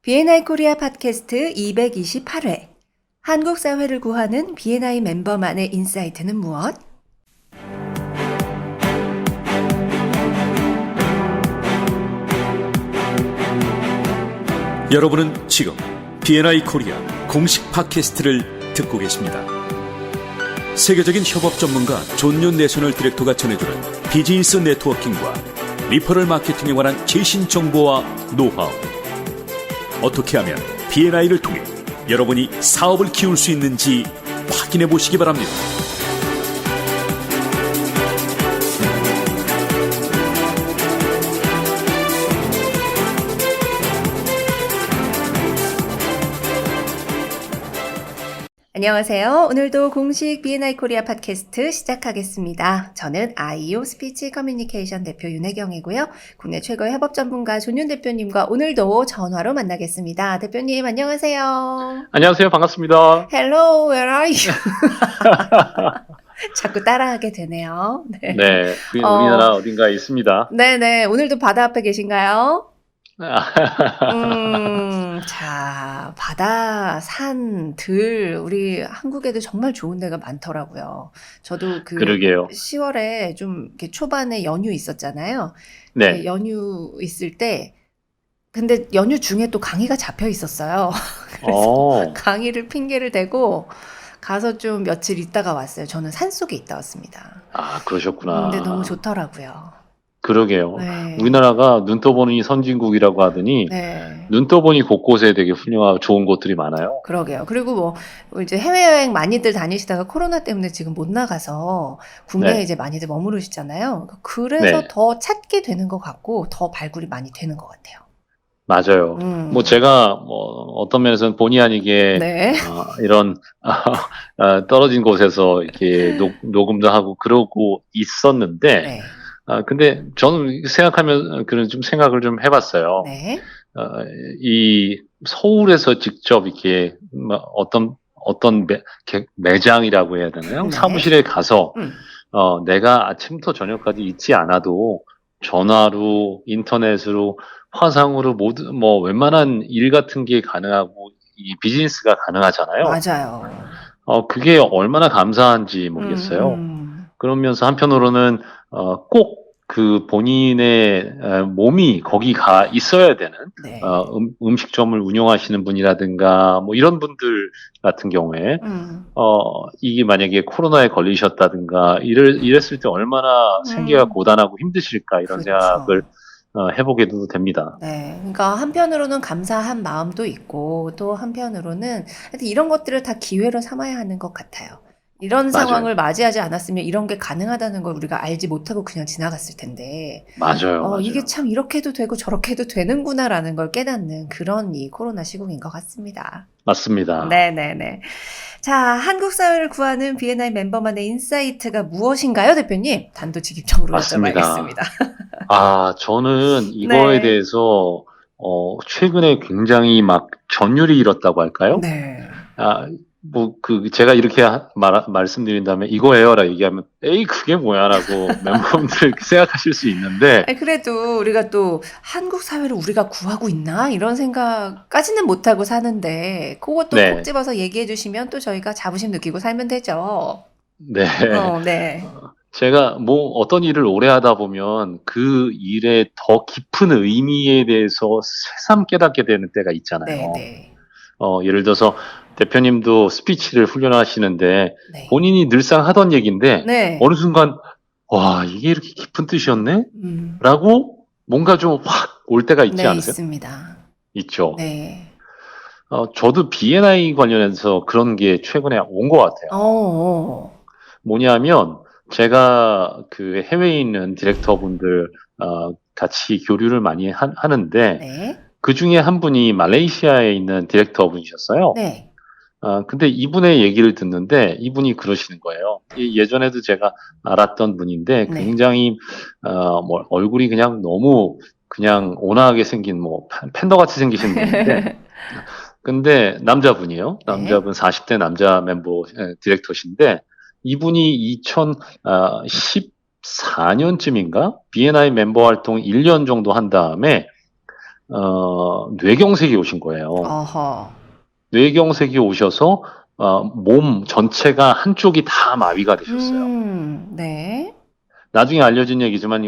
B&I 코리아 팟캐스트 228회. 한국 사회를 구하는 B&I 멤버만의 인사이트는 무엇? 여러분은 지금 B&I 코리아 공식 팟캐스트를 듣고 계십니다. 세계적인 협업 전문가 존윤 내셔널 디렉터가 전해주는 비즈니스 네트워킹과 리퍼럴 마케팅에 관한 최신 정보와 노하우. 어떻게 하면 B&I를 통해 여러분이 사업을 키울 수 있는지 확인해 보시기 바랍니다. 안녕하세요. 오늘도 공식 B&I 코리아 팟캐스트 시작하겠습니다. 저는 아이오 스피치 커뮤니케이션 대표 윤혜경이고요. 국내 최고의 협업 전문가 존윤 대표님과 오늘도 전화로 만나겠습니다. 대표님 안녕하세요. 안녕하세요. 반갑습니다. Hello, where are you? 자꾸 따라하게 되네요. 네. 네, 우리나라 어딘가에 있습니다. 네네. 오늘도 바다 앞에 계신가요? 자, 바다, 산, 들, 우리 한국에도 정말 좋은 데가 많더라고요. 저도 그러게요. 10월에 좀 이렇게 초반에 연휴 있었잖아요. 네. 연휴 있을 때, 근데 연휴 중에 또 강의가 잡혀 있었어요. 그래서 강의를 핑계를 대고 가서 좀 며칠 있다가 왔어요. 저는 산속에 있다 왔습니다. 아, 그러셨구나. 근데 너무 좋더라고요. 그러게요. 네. 우리나라가 눈떠보니 선진국이라고 하더니 네. 눈떠보니 곳곳에 되게 훌륭하고 좋은 곳들이 많아요. 그러게요. 그리고 뭐 이제 해외여행 많이들 다니시다가 코로나 때문에 지금 못 나가서 국내에 네. 이제 많이들 머무르시잖아요. 그래서 네. 더 찾게 되는 것 같고 더 발굴이 많이 되는 것 같아요. 맞아요. 뭐 제가 어떤 면에서는 본의 아니게 네. 이런 떨어진 곳에서 이렇게 녹음도 하고 그러고 있었는데 네. 근데 저는 생각하면 그런 좀 생각을 좀 해봤어요. 네. 이 서울에서 직접 이렇게 어떤 매장이라고 해야 되나요? 네. 사무실에 가서 내가 아침부터 저녁까지 있지 않아도 전화로, 인터넷으로, 화상으로 모두 뭐 웬만한 일 같은 게 가능하고 이 비즈니스가 가능하잖아요. 맞아요. 그게 얼마나 감사한지 모르겠어요. 그러면서 한편으로는 꼭 그 본인의 몸이 거기 가 있어야 되는 네. 음식점을 운영하시는 분이라든가 뭐 이런 분들 같은 경우에 이게 만약에 코로나에 걸리셨다든가 이랬을 때 얼마나 생계가 고단하고 힘드실까 이런 그렇죠. 생각을 해보게도 됩니다. 네. 그러니까 한편으로는 감사한 마음도 있고 또 한편으로는 하여튼 이런 것들을 다 기회로 삼아야 하는 것 같아요. 이런 맞아요. 상황을 맞이하지 않았으면 이런 게 가능하다는 걸 우리가 알지 못하고 그냥 지나갔을 텐데 맞아요. 이게 참 이렇게 해도 되고 저렇게 해도 되는구나라는 걸 깨닫는 그런 이 코로나 시국인 것 같습니다. 맞습니다. 네네네. 자, 한국 사회를 구하는 B&I 멤버만의 인사이트가 무엇인가요, 대표님? 단도직입적으로 맞습니다. 여쭤봐야겠습니다. 저는 이거에 네. 대해서 최근에 굉장히 막 전율이 일었다고 할까요? 네. 제가 이렇게 말씀드린 다음에 이거예요라 얘기하면 에이 그게 뭐야라고 멤버분들 생각하실 수 있는데 아니, 그래도 우리가 또 한국 사회를 우리가 구하고 있나? 이런 생각까지는 못하고 사는데 그것도 네. 콕 집어서 얘기해 주시면 또 저희가 자부심 느끼고 살면 되죠. 네. 네. 제가 어떤 일을 오래 하다 보면 그 일의 더 깊은 의미에 대해서 새삼 깨닫게 되는 때가 있잖아요. 네. 예를 들어서 대표님도 스피치를 훈련하시는데 네. 본인이 늘상 하던 얘기인데 네. 어느 순간 와 이게 이렇게 깊은 뜻이었네? 라고 뭔가 좀 확 올 때가 있지 네, 않으세요? 있습니다. 있죠. 네. 저도 B&I 관련해서 그런 게 최근에 온 것 같아요. 뭐냐면 제가 그 해외에 있는 디렉터분들 같이 교류를 많이 하는데 네. 그 중에 한 분이 말레이시아에 있는 디렉터분이셨어요. 네. 근데 이분의 얘기를 듣는데 이분이 그러시는 거예요. 예전에도 제가 알았던 분인데 네. 굉장히 얼굴이 그냥 너무 그냥 온화하게 생긴 팬더같이 생기신 분인데 근데 남자분이에요. 네. 남자분 40대 남자 멤버 디렉터신데 이분이 2014년쯤인가 B&I 멤버 활동 1년 정도 한 다음에 뇌경색이 오신 거예요. 어허. 뇌경색이 오셔서 몸 전체가 한쪽이 다 마비가 되셨어요. 네. 나중에 알려진 얘기지만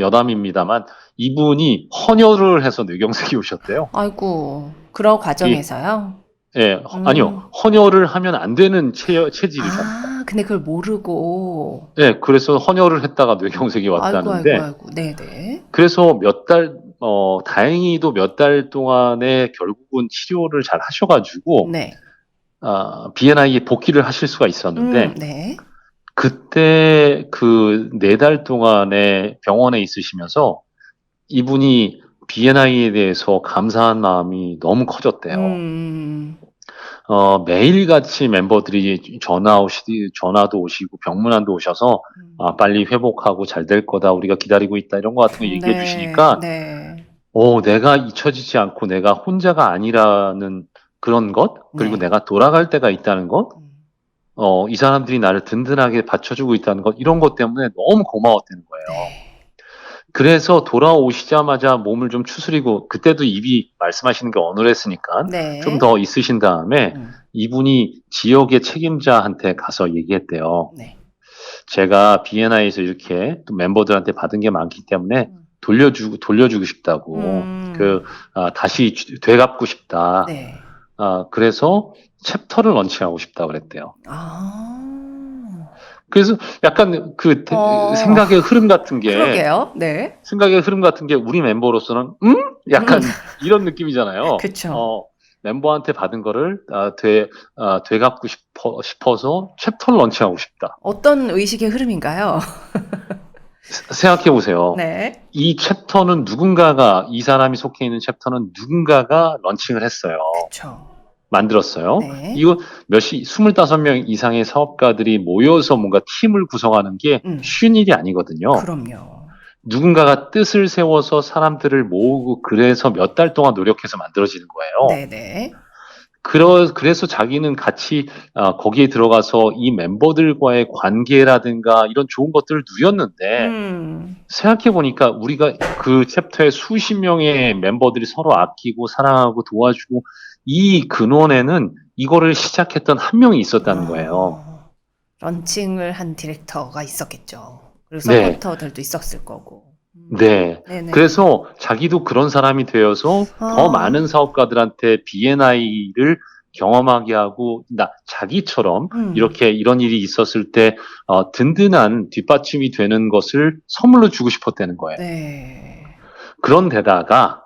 여담입니다만 이분이 헌혈을 해서 뇌경색이 오셨대요. 아이고, 그런 과정에서요? 예, 아니요. 헌혈을 하면 안 되는 체질이랍니다. 아, 근데 그걸 모르고. 예, 그래서 헌혈을 했다가 뇌경색이 왔다는데, 아이고. 네네. 그래서 다행히도 몇 달 동안에 결국은 치료를 잘 하셔가지고, 네. BNI에 복귀를 하실 수가 있었는데, 네. 그때 그 4달 동안에 병원에 있으시면서 이분이 BNI에 대해서 감사한 마음이 너무 커졌대요. 매일같이 멤버들이 전화도 오시고 병문안도 오셔서 빨리 회복하고 잘 될 거다. 우리가 기다리고 있다. 이런 거 같은 거 얘기해 주시니까 네. 내가 잊혀지지 않고 내가 혼자가 아니라는 그런 것, 그리고 네. 내가 돌아갈 때가 있다는 것, 이 사람들이 나를 든든하게 받쳐주고 있다는 것, 이런 것 때문에 너무 고마웠다는 거예요. 네. 그래서 돌아오시자마자 몸을 좀 추스리고, 그때도 입이 말씀하시는 게 어눌했으니까 네. 좀 더 있으신 다음에 이분이 지역의 책임자한테 가서 얘기했대요. 네. 제가 BNI에서 이렇게 또 멤버들한테 받은 게 많기 때문에 돌려주고 싶다고, 다시 되갚고 싶다. 네. 그래서 챕터를 런칭하고 싶다 그랬대요. 아. 그래서 약간 생각의 흐름 같은 게, 그러게요. 네. 생각의 흐름 같은 게 우리 멤버로서는, 약간 이런 느낌이잖아요. 그쵸. 멤버한테 받은 거를, 되갚고 싶어서 챕터를 런칭하고 싶다. 어떤 의식의 흐름인가요? 생각해 보세요. 네. 이 사람이 속해 있는 챕터는 누군가가 런칭을 했어요. 그쵸. 만들었어요. 네. 이거 25명 이상의 사업가들이 모여서 뭔가 팀을 구성하는 게 쉬운 일이 아니거든요. 그럼요. 누군가가 뜻을 세워서 사람들을 모으고 그래서 몇 달 동안 노력해서 만들어지는 거예요. 네네. 그래서 자기는 같이 거기에 들어가서 이 멤버들과의 관계라든가 이런 좋은 것들을 누렸는데 생각해 보니까 우리가 그 챕터에 수십 명의 멤버들이 서로 아끼고 사랑하고 도와주고 이 근원에는 이거를 시작했던 한 명이 있었다는 거예요. 런칭을 한 디렉터가 있었겠죠. 그리고 네. 서포터들도 있었을 거고. 네. 네네. 그래서 자기도 그런 사람이 되어서 더 많은 사업가들한테 BNI를 경험하게 하고, 자기처럼 이렇게 이런 일이 있었을 때, 든든한 뒷받침이 되는 것을 선물로 주고 싶었다는 거예요. 네. 그런데다가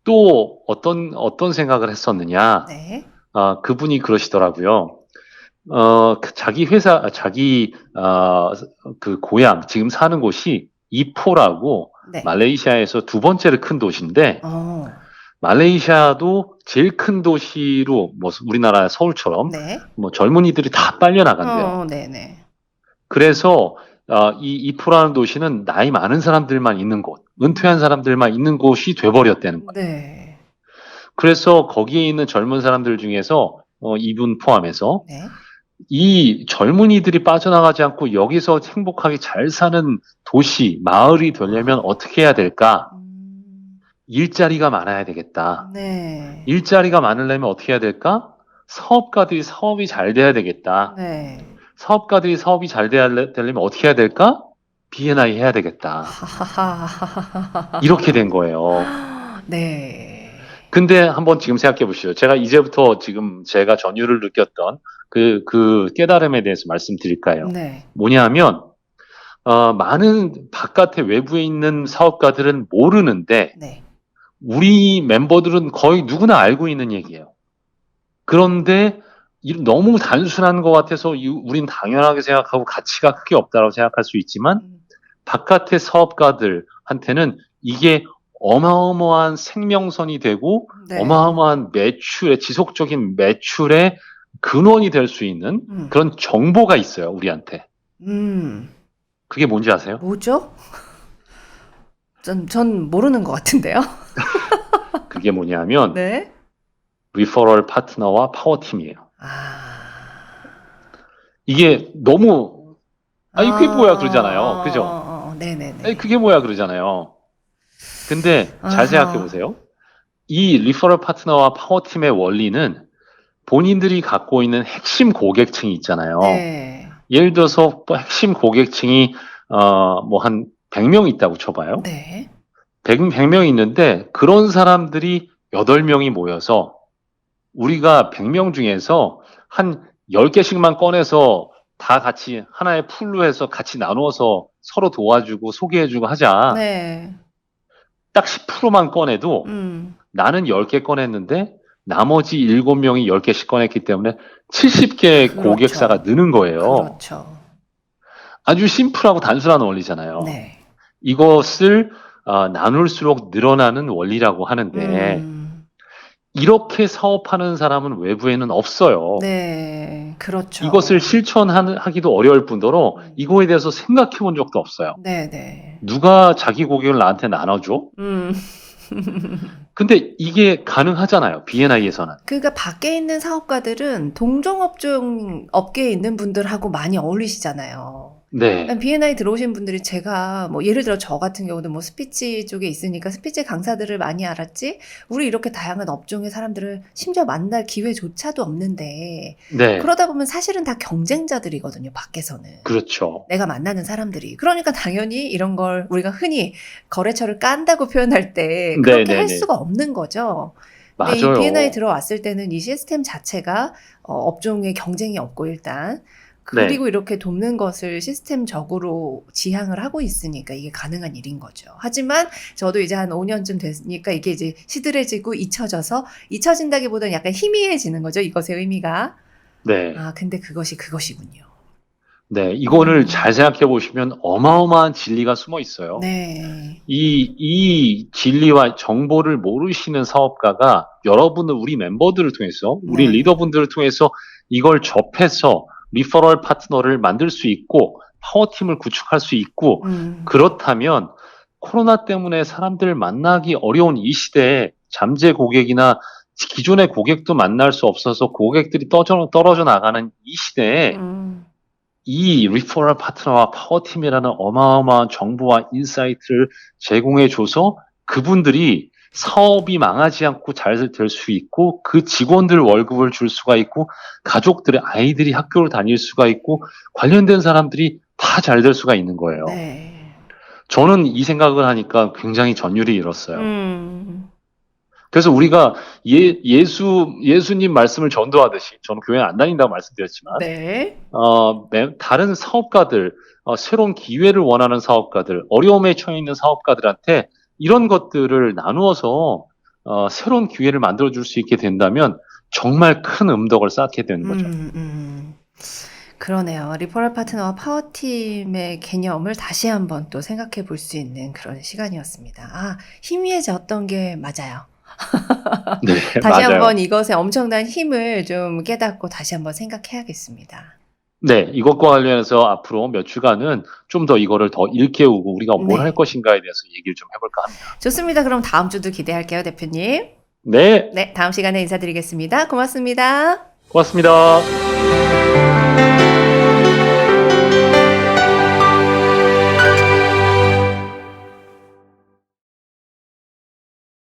또 어떤 생각을 했었느냐. 네. 그분이 그러시더라고요. 그 고향, 지금 사는 곳이 이포라고 네. 말레이시아에서 두 번째로 큰 도시인데, 말레이시아도 제일 큰 도시로 뭐 우리나라 서울처럼 네. 뭐 젊은이들이 다 빨려 나간대요. 네네. 그래서 이 이포라는 도시는 나이 많은 사람들만 있는 곳, 은퇴한 사람들만 있는 곳이 돼버렸다는 거예요. 네. 그래서 거기에 있는 젊은 사람들 중에서 이분 포함해서 네. 이 젊은이들이 빠져나가지 않고 여기서 행복하게 잘 사는 도시, 마을이 되려면 어떻게 해야 될까? 일자리가 많아야 되겠다. 네. 일자리가 많으려면 어떻게 해야 될까? 사업가들이 사업이 잘 돼야 되겠다. 네. 사업가들이 사업이 잘 되려면 어떻게 해야 될까? B&I 해야 되겠다. 이렇게 된 거예요. 네. 근데 한번 지금 생각해 보시죠. 제가 이제부터 지금 제가 전율을 느꼈던 그 깨달음에 대해서 말씀드릴까요? 네. 뭐냐면, 많은 바깥에 외부에 있는 사업가들은 모르는데, 네. 우리 멤버들은 거의 누구나 알고 있는 얘기예요. 그런데 너무 단순한 것 같아서 우린 당연하게 생각하고 가치가 크게 없다고 생각할 수 있지만, 바깥의 사업가들한테는 이게 어마어마한 생명선이 되고 네. 어마어마한 지속적인 매출의 근원이 될 수 있는 그런 정보가 있어요, 우리한테. 그게 뭔지 아세요? 뭐죠? 전 모르는 것 같은데요. 그게 뭐냐면 네. 리퍼럴 파트너와 파워팀이에요. 이게 너무 그게 뭐야 그러잖아요. 그죠? 네네네. 그게 뭐야 그러잖아요. 근데 잘 생각해 보세요. 이 리퍼럴 파트너와 파워팀의 원리는 본인들이 갖고 있는 핵심 고객층이 있잖아요. 네. 예를 들어서 뭐 핵심 고객층이 뭐 한 100명 있다고 쳐봐요. 네. 100명이 있는데 그런 사람들이 8명이 모여서 우리가 100명 중에서 한 10개씩만 꺼내서 다 같이 하나의 풀로 해서 같이 나누어서 서로 도와주고 소개해주고 하자. 네. 딱 10%만 꺼내도 나는 10개 꺼냈는데 나머지 7명이 10개씩 꺼냈기 때문에 70개의 그렇죠. 고객사가 느는 거예요. 그렇죠. 아주 심플하고 단순한 원리잖아요. 네. 이것을 나눌수록 늘어나는 원리라고 하는데 이렇게 사업하는 사람은 외부에는 없어요. 네. 그렇죠. 이것을 실천하기도 어려울 뿐더러 이거에 대해서 생각해 본 적도 없어요. 네네. 누가 자기 고객을 나한테 나눠줘? 근데 이게 가능하잖아요. B&I에서는. 그러니까 밖에 있는 사업가들은 동종업종 업계에 있는 분들하고 많이 어울리시잖아요. 네. B&I 들어오신 분들이 제가 뭐 예를 들어 저 같은 경우는 뭐 스피치 쪽에 있으니까 스피치 강사들을 많이 알았지 우리 이렇게 다양한 업종의 사람들을 심지어 만날 기회조차도 없는데 네. 그러다 보면 사실은 다 경쟁자들이거든요. 밖에서는. 그렇죠. 내가 만나는 사람들이. 그러니까 당연히 이런 걸 우리가 흔히 거래처를 깐다고 표현할 때 그렇게 할 수가 없는 거죠. 근데 이 맞아요. B&I 들어왔을 때는 이 시스템 자체가 업종에 경쟁이 없고 일단 그리고 이렇게 돕는 것을 시스템적으로 지향을 하고 있으니까 이게 가능한 일인 거죠. 하지만 저도 이제 한 5년쯤 됐으니까 이게 이제 시들해지고 잊혀진다기보다는 약간 희미해지는 거죠. 이것의 의미가. 네. 아, 근데 그것이군요. 네. 이거를 잘 생각해 보시면 어마어마한 진리가 숨어 있어요. 네. 이 진리와 정보를 모르시는 사업가가 여러분들, 우리 멤버들을 통해서, 우리 네. 리더분들을 통해서 이걸 접해서 리퍼럴 파트너를 만들 수 있고 파워팀을 구축할 수 있고 그렇다면 코로나 때문에 사람들을 만나기 어려운 이 시대에 잠재 고객이나 기존의 고객도 만날 수 없어서 고객들이 떨어져 나가는 이 시대에 이 리퍼럴 파트너와 파워팀이라는 어마어마한 정보와 인사이트를 제공해줘서 그분들이 사업이 망하지 않고 잘 될 수 있고 그 직원들 월급을 줄 수가 있고 가족들의 아이들이 학교를 다닐 수가 있고 관련된 사람들이 다 잘 될 수가 있는 거예요. 네. 저는 이 생각을 하니까 굉장히 전율이 일었어요. 그래서 우리가 예수님 말씀을 전도하듯이 저는 교회 안 다닌다고 말씀드렸지만 네. 다른 사업가들 새로운 기회를 원하는 사업가들 어려움에 처해 있는 사업가들한테 이런 것들을 나누어서 새로운 기회를 만들어줄 수 있게 된다면 정말 큰 음덕을 쌓게 되는 거죠. 그러네요. 리퍼럴 파트너와 파워팀의 개념을 다시 한번 또 생각해 볼 수 있는 그런 시간이었습니다. 아, 희미해졌던 게 맞아요. 네, 다시 맞아요. 한번 이것의 엄청난 힘을 좀 깨닫고 다시 한번 생각해야겠습니다. 네, 이것과 관련해서 앞으로 몇 주간은 좀 더 이거를 더 일깨우고 우리가 뭘 할 것인가에 대해서 얘기를 좀 해볼까 합니다. 좋습니다. 그럼 다음 주도 기대할게요, 대표님. 네, 네, 다음 시간에 인사드리겠습니다. 고맙습니다. 고맙습니다.